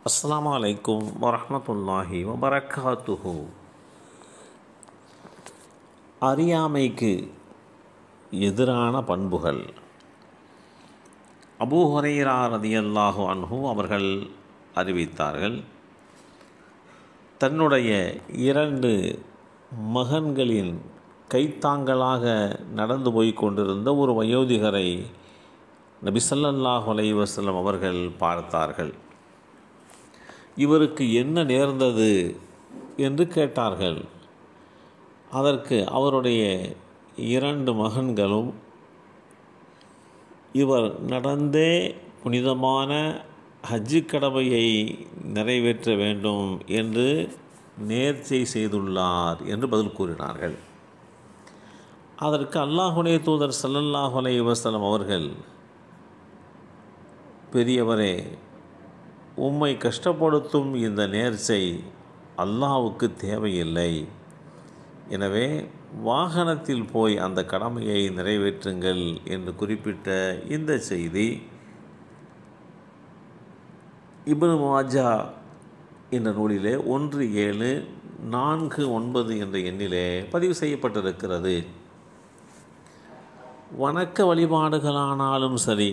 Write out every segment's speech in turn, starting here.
அஸ்ஸலாமு அலைக்கும் வரஹ்மத்துல்லாஹி வபரகாத்துஹு. அறியாமைக்கு எதிரான பண்புகள். அபூ ஹுரைரா ரலியல்லாஹு அன்ஹு அவர்கள் அறிவித்தார்கள், தன்னுடைய 2 மகன்களின் கைத்தாங்களாக நடந்து போய் கொண்டிருந்த ஒரு வயோதிகரை நபி ஸல்லல்லாஹு அலைஹி வஸல்லம் அவர்கள் பார்த்தார்கள். இவருக்கு என்ன நேர்ந்தது என்று கேட்டார்கள். அதற்கு அவருடைய 2 மகன்களும் இவர் நடந்தே புனிதமான ஹஜ்ஜு கடமையை நிறைவேற்ற வேண்டும் என்று நேர்ச்சை செய்துள்ளார் என்று பதில் கூறினார்கள். அதற்கு அல்லாஹ்வுடைய தூதர் ஸல்லல்லாஹு அலைஹி வஸல்லம் அவர்கள், பெரியவரே, உம்மை கஷ்டப்படுத்தும் இந்த நேர்ச்சை அல்லாஹ்வுக்கு தேவையில்லை. எனவே வாகனத்தில் போய் அந்த கடமையை நிறைவேற்றுங்கள் என்று குறிப்பிட்ட இந்த செய்தி இப்னு மாஜா என்ற நூலிலே 1749 என்ற எண்ணிலே பதிவு செய்யப்பட்டிருக்கிறது. வணக்க வழிபாடுகளானாலும் சரி,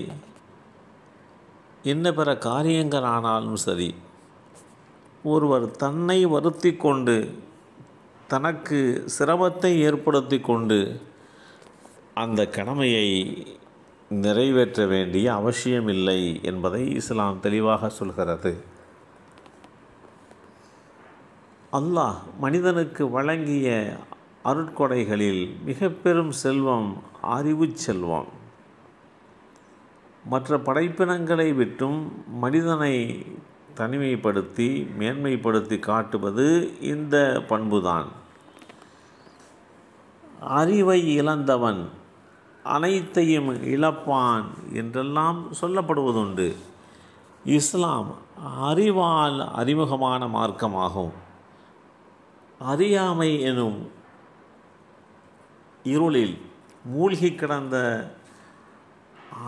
என்ன பிற காரியங்களானாலும் சரி, ஒருவர் தன்னை வருத்தி கொண்டு தனக்கு சிரமத்தை ஏற்படுத்தி கொண்டு அந்த கடமையை நிறைவேற்ற வேண்டிய அவசியமில்லை என்பதை இஸ்லாம் தெளிவாக சொல்கிறது. அல்லாஹ் மனிதனுக்கு வழங்கிய அருட்கொடைகளில் மிக பெரும் செல்வம் அறிவு செல்வம். மற்ற படைப்பினங்களை விட்டும் மனிதனை தனிமைப்படுத்தி மேன்மைப்படுத்தி காட்டுவது இந்த பண்புதான். அறிவை இழந்தவன் அனைத்தையும் இழப்பான் என்றெல்லாம் சொல்லப்படுவதுண்டு. இஸ்லாம் அறிவால் அறிமுகமான மார்க்கமாகும். அறியாமை எனும் இருளில் மூழ்கி கிடந்த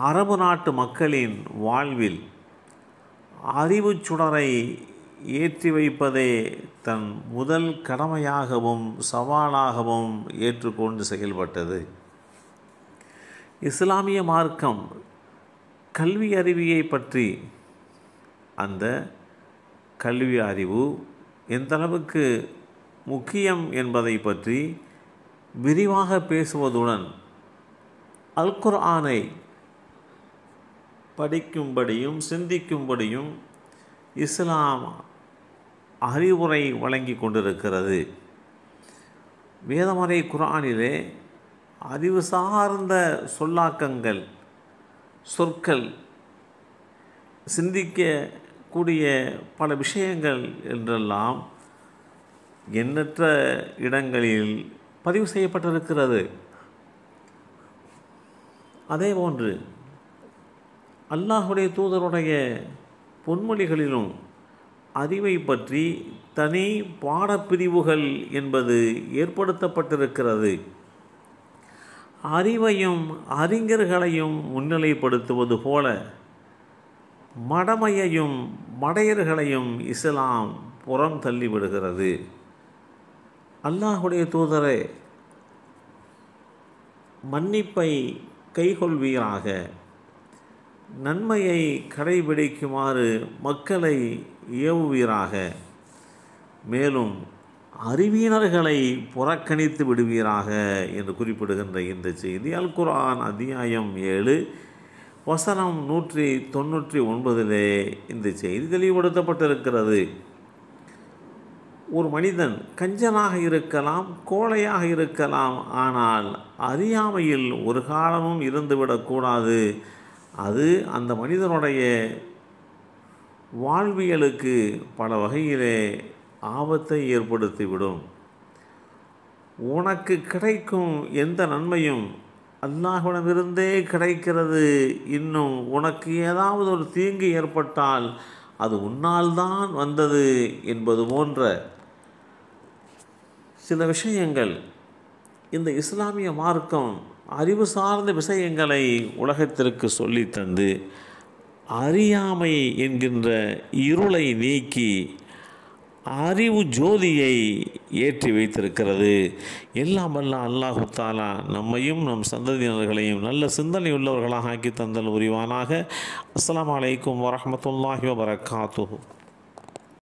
அரபு நாட்டு மக்களின் வாழ்வில் அறிவு சுடரை ஏற்றி வைப்பதே தன் முதல் கடமையாகவும் சவாலாகவும் ஏற்றுக்கொண்டு செயல்பட்டது. இஸ்லாமிய மார்க்கம் கல்வி அறிவியை பற்றி, அந்த கல்வி அறிவு எந்தளவுக்கு முக்கியம் என்பதை பற்றி விரிவாக பேசுவதுடன் அல் குர்ஆனை படிக்கும்படியும் சிந்திக்கும்படியும் இஸ்லாம் அறிவுரை வழங்கி கொண்டிருக்கிறது. வேதமறை குர்ஆனிலே அறிவு சார்ந்த சொல்லாக்கங்கள், சொற்கள், சிந்திக்கக்கூடிய பல விஷயங்கள் என்றெல்லாம் எண்ணற்ற இடங்களில் பதிவு செய்யப்பட்டிருக்கிறது. அதேபோன்று அல்லாஹ்வுடைய தூதருடைய பொன்மொழிகளிலும் அறிவை பற்றி தனி பாடப்பிரிவுகள் என்பது ஏற்படுத்தப்பட்டிருக்கிறது. அறிவையும் அறிஞர்களையும் முன்னிலைப்படுத்துவது போல மடமையையும் மடையர்களையும் இஸ்லாம் புறம் தள்ளிவிடுகிறது. அல்லாஹ்வுடைய தூதரே, மன்னிப்பை கைக்கொள்வீராக, நன்மையை கடைபிடிக்குமாறு மக்களை ஏவுவீராக, மேலும் அறிவியனர்களை புறக்கணித்து விடுவீராக என்று குறிப்பிடுகின்ற இந்த செய்தி அல் குர்ஆன் அத்தியாயம் 7 வசனம் 199 இந்த செய்தி தெளிவுபடுத்தப்பட்டிருக்கிறது. ஒரு மனிதன் கஞ்சனாக இருக்கலாம், கோழையாக இருக்கலாம், ஆனால் அறியாமையில் ஒரு காலமும் இருந்துவிடக்கூடாது. அது அந்த மனிதனுடைய வாழ்வியலுக்கு பல வகையிலே ஆபத்தை ஏற்படுத்திவிடும். உனக்கு கிடைக்கும் எந்த நன்மையும் அல்லாஹ்விடமிருந்தே கிடைக்கிறது. இன்னும் உனக்கு ஏதாவது ஒரு தீங்கு ஏற்பட்டால் அது உன்னால் தான் வந்தது என்பது போன்ற சில விஷயங்கள் இந்த இஸ்லாமிய மார்க்கம் அறிவு சார்ந்த விஷயங்களை உலகத்திற்கு சொல்லித்தந்து அறியாமை என்கின்ற இருளை நீக்கி அறிவு ஜோதியை ஏற்றி வைத்திருக்கிறது. எல்லாம் வல்ல அல்லாஹு தஆலா நம்மையும் நம் சந்ததியினர்களையும் நல்ல சிந்தனை உள்ளவர்களாக ஆக்கி தந்தல் புரிவானாக. அஸ்ஸலாமு அலைக்கும் வரஹ்மத்துல்லாஹி வபரகாத்துஹு.